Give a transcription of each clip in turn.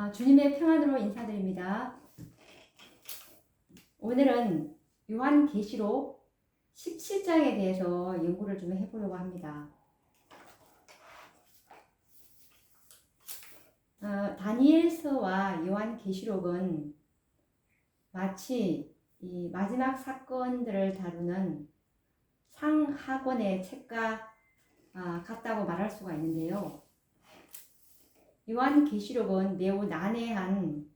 주님의 평안으로 인사드립니다. 오늘은 요한계시록 17장에 대해서 연구를 좀 해보려고 합니다. 다니엘서와 요한계시록은 마치 이 마지막 사건들을 다루는 상하권의 책과 같다고 말할 수가 있는데요. 요한계시록은 매우 난해한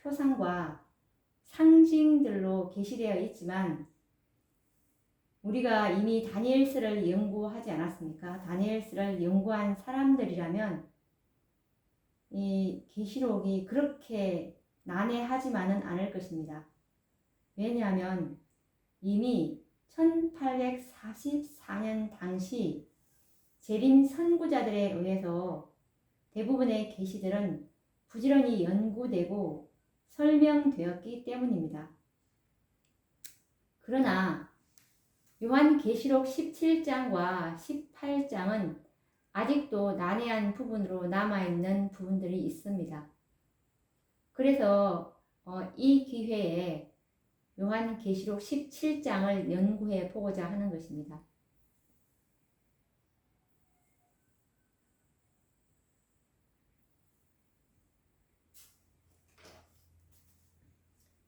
표상과 상징들로 게시되어 있지만 우리가 이미 다니엘서를 연구하지 않았습니까? 다니엘서를 연구한 사람들이라면 이 계시록이 그렇게 난해하지만은 않을 것입니다. 왜냐하면 이미 1844년 당시 재림 선구자들에 의해서 대부분의 계시들은 부지런히 연구되고 설명되었기 때문입니다. 그러나 요한계시록 17장과 18장은 아직도 난해한 부분으로 남아있는 부분들이 있습니다. 그래서 이 기회에 요한계시록 17장을 연구해 보고자 하는 것입니다.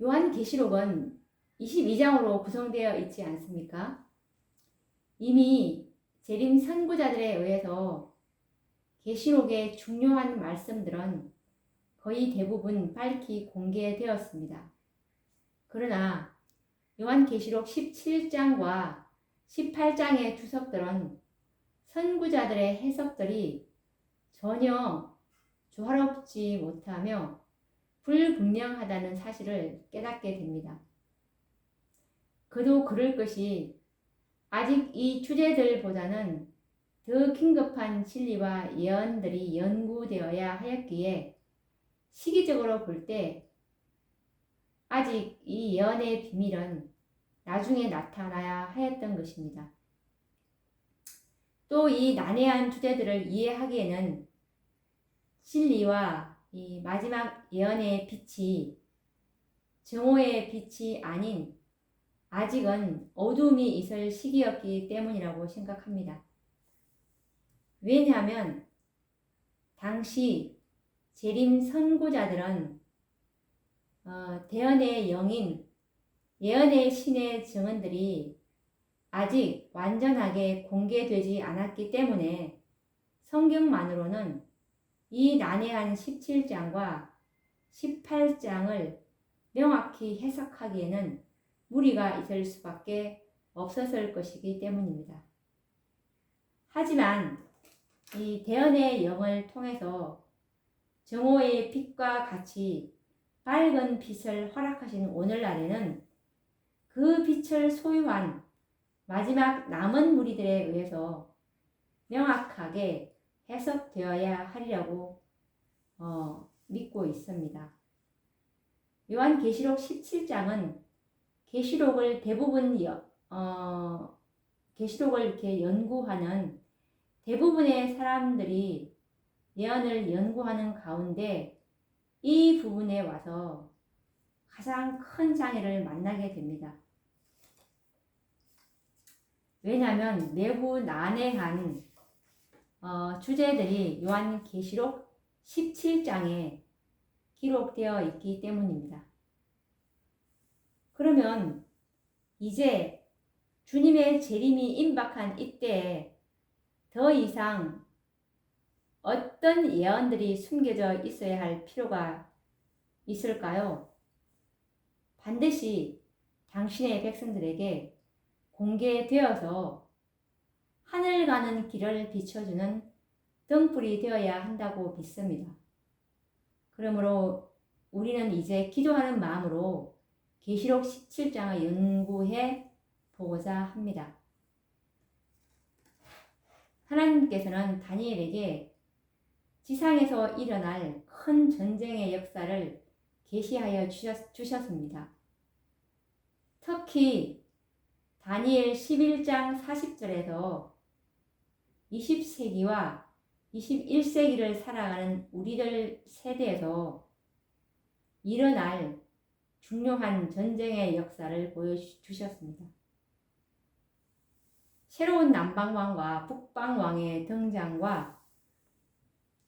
요한계시록은 22장으로 구성되어 있지 않습니까? 이미 재림 선구자들에 의해서 계시록의 중요한 말씀들은 거의 대부분 밝히 공개되었습니다. 그러나 요한계시록 17장과 18장의 주석들은 선구자들의 해석들이 전혀 조화롭지 못하며 불분명하다는 사실을 깨닫게 됩니다. 그도 그럴 것이 아직 이 주제들보다는 더 긴급한 진리와 예언들이 연구되어야 하였기에 시기적으로 볼 때 아직 이 예언의 비밀은 나중에 나타나야 하였던 것입니다. 또 이 난해한 주제들을 이해하기에는 진리와 이 마지막 예언의 빛이 정오의 빛이 아닌 아직은 어둠이 있을 시기였기 때문이라고 생각합니다. 왜냐하면 당시 재림 선구자들은 대언의 영인 예언의 신의 증언들이 아직 완전하게 공개되지 않았기 때문에 성경만으로는 이 난해한 17장과 18장을 명확히 해석하기에는 무리가 있을 수밖에 없었을 것이기 때문입니다. 하지만 이 대언의 영을 통해서 정오의 빛과 같이 밝은 빛을 허락하신 오늘날에는 그 빛을 소유한 마지막 남은 무리들에 의해서 명확하게 해석되어야 하리라고 믿고 있습니다. 요한계시록 17장은 계시록을 대부분 계시록을 이렇게 연구하는 대부분의 사람들이 예언을 연구하는 가운데 이 부분에 와서 가장 큰 장애를 만나게 됩니다. 왜냐하면 매우 난해한 주제들이 요한계시록 17장에 기록되어 있기 때문입니다. 그러면 이제 주님의 재림이 임박한 이때에 더 이상 어떤 예언들이 숨겨져 있어야 할 필요가 있을까요? 반드시 당신의 백성들에게 공개되어서 하늘 가는 길을 비춰주는 등불이 되어야 한다고 믿습니다. 그러므로 우리는 이제 기도하는 마음으로 계시록 17장을 연구해 보고자 합니다. 하나님께서는 다니엘에게 지상에서 일어날 큰 전쟁의 역사를 계시하여 주셨습니다. 특히 다니엘 11장 40절에서 20세기와 21세기를 살아가는 우리들 세대에서 일어날 중요한 전쟁의 역사를 보여주셨습니다. 새로운 남방왕과 북방왕의 등장과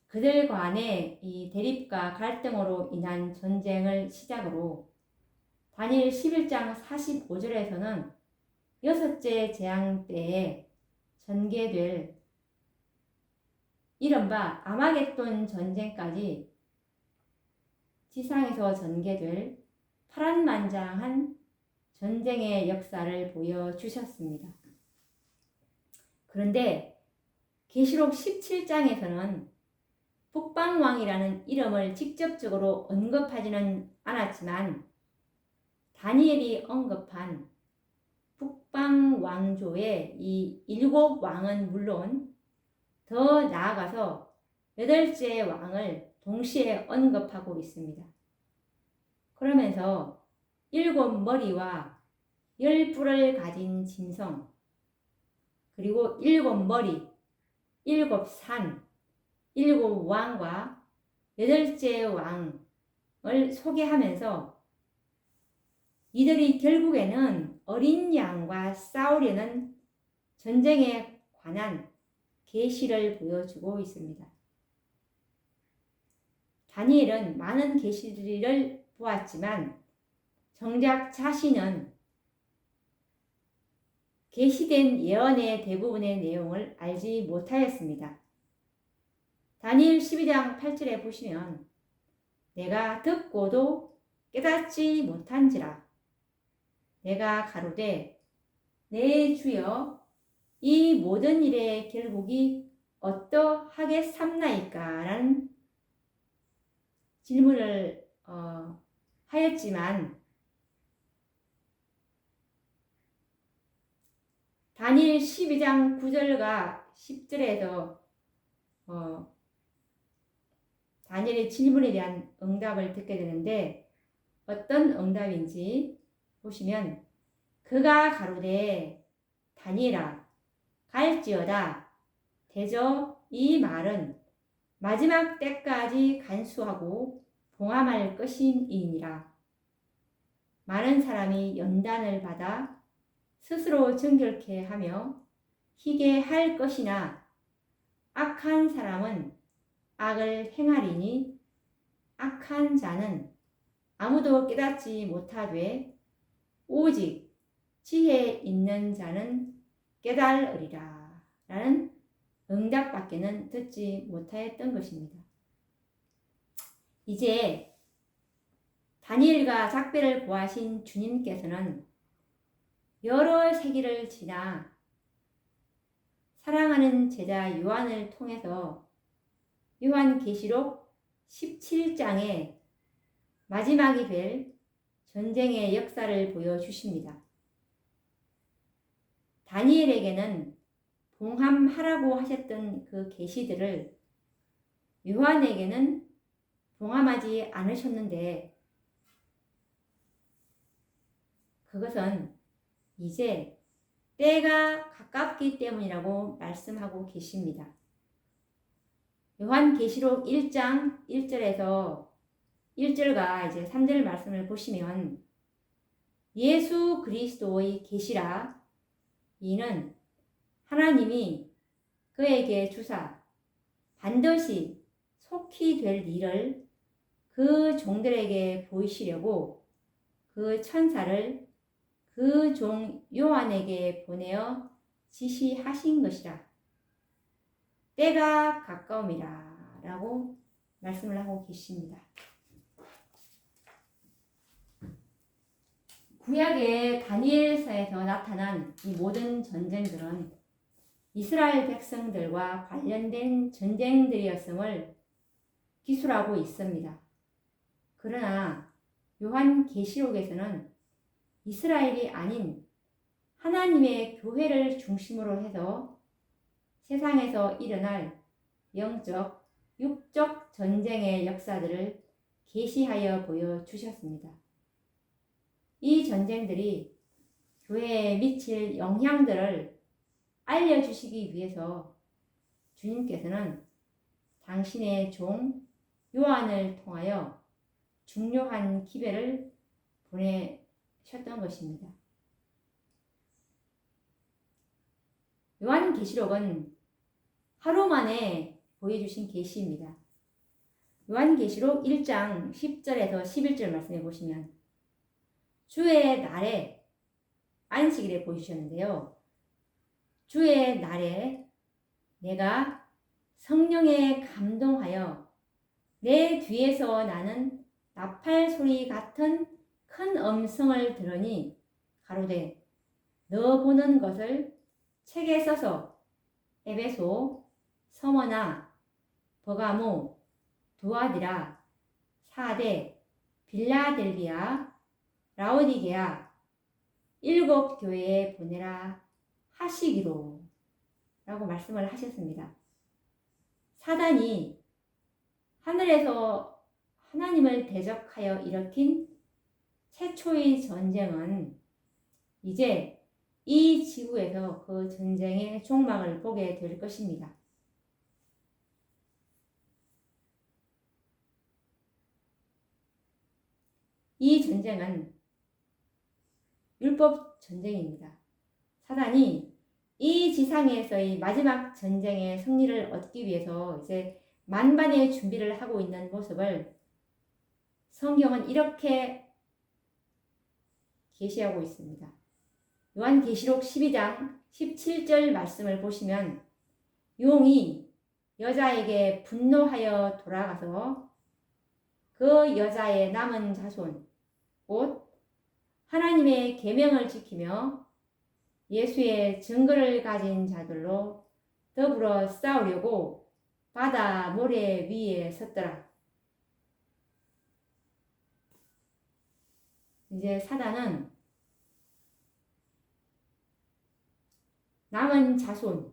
그들 간의 이 대립과 갈등으로 인한 전쟁을 시작으로 다니엘 11장 45절에서는 여섯째 재앙 때에 전개될 이른바 아마겟돈 전쟁까지 지상에서 전개될 파란만장한 전쟁의 역사를 보여주셨습니다. 그런데 계시록 17장에서는 북방왕이라는 이름을 직접적으로 언급하지는 않았지만 다니엘이 언급한 북방왕조의 이 7왕은 물론 더 나아가서 8째 왕을 동시에 언급하고 있습니다. 그러면서 7머리와 10뿔을 가진 짐승, 그리고 7머리, 7산, 7왕과 8째 왕을 소개하면서 이들이 결국에는 어린 양과 싸우려는 전쟁에 관한 계시를 보여주고 있습니다. 다니엘은 많은 계시를 보았지만 정작 자신은 계시된 예언의 대부분의 내용을 알지 못하였습니다. 다니엘 12장 8절에 보시면 내가 듣고도 깨닫지 못한지라 내가 가로되 내 주여 이 모든 일의 결국이 어떠하겠삼나이까? 라는 질문을 하였지만 다니엘 12장 9절과 10절에서 다니엘의 질문에 대한 응답을 듣게 되는데 어떤 응답인지 보시면 그가 가로되 다니엘아 갈지어다 대저 이 말은 마지막 때까지 간수하고 봉함할 것임이니라. 많은 사람이 연단을 받아 스스로 정결케 하며 희게 할 것이나 악한 사람은 악을 행하리니 악한 자는 아무도 깨닫지 못하되 오직 지혜 있는 자는 깨달으리라 라는 응답밖에는 듣지 못하였던 것입니다. 이제 다니엘과 작별을 고하신 주님께서는 여러 세기를 지나 사랑하는 제자 요한을 통해서 요한계시록 17장에 마지막이 될 전쟁의 역사를 보여주십니다. 다니엘에게는 봉함하라고 하셨던 그 계시들을 요한에게는 봉함하지 않으셨는데 그것은 이제 때가 가깝기 때문이라고 말씀하고 계십니다. 요한계시록 1장 1절에서 1절과 이제 3절 말씀을 보시면 예수 그리스도의 계시라 이는 하나님이 그에게 주사 반드시 속히 될 일을 그 종들에게 보이시려고 그 천사를 그 종 요한에게 보내어 지시하신 것이라. 때가 가까움이라 라고 말씀을 하고 계십니다. 구약의 다니엘서에서 나타난 이 모든 전쟁들은 이스라엘 백성들과 관련된 전쟁들이었음을 기술하고 있습니다. 그러나 요한계시록에서는 이스라엘이 아닌 하나님의 교회를 중심으로 해서 세상에서 일어날 영적, 육적 전쟁의 역사들을 계시하여 보여주셨습니다. 이 전쟁들이 교회에 미칠 영향들을 알려주시기 위해서 주님께서는 당신의 종 요한을 통하여 중요한 기별을 보내셨던 것입니다. 요한계시록은 하루 만에 보여주신 계시입니다. 요한계시록 1장 10절에서 11절 말씀해 보시면 주의 날에 안식일에 보여주셨는데요. 주의 날에 내가 성령에 감동하여 내 뒤에서 나는 나팔 소리 같은 큰 음성을 들으니 가로되 너 보는 것을 책에 써서 에베소, 서머나, 버가모, 두아디라, 사데, 빌라델비아, 라오디게아 7 교회에 보내라 하시기로 라고 말씀을 하셨습니다. 사단이 하늘에서 하나님을 대적하여 일으킨 최초의 전쟁은 이제 이 지구에서 그 전쟁의 종막을 보게 될 것입니다. 이 전쟁은 율법 전쟁입니다. 사단이 이 지상에서의 마지막 전쟁의 승리를 얻기 위해서 이제 만반의 준비를 하고 있는 모습을 성경은 이렇게 계시하고 있습니다. 요한계시록 12장 17절 말씀을 보시면 용이 여자에게 분노하여 돌아가서 그 여자의 남은 자손 곧 하나님의 계명을 지키며 예수의 증거를 가진 자들로 더불어 싸우려고 바다 모래 위에 섰더라. 이제 사단은 남은 자손,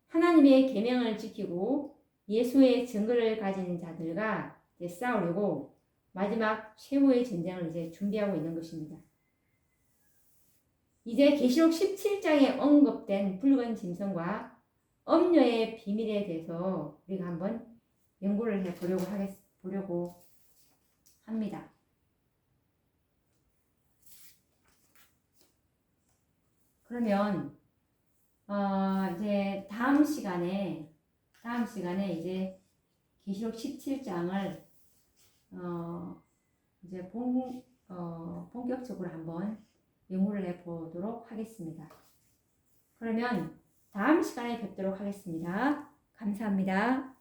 하나님의 계명을 지키고 예수의 증거를 가진 자들과 이제 싸우려고 마지막 최후의 전쟁을 이제 준비하고 있는 것입니다. 이제 계시록 17장에 언급된 붉은 짐승과 엄녀의 비밀에 대해서 우리가 한번 연구를 해보려고 합니다. 그러면 이제 다음 시간에 이제 계시록 17장을 이제 본격적으로 한번 연구를 해보도록 하겠습니다. 그러면 다음 시간에 뵙도록 하겠습니다. 감사합니다.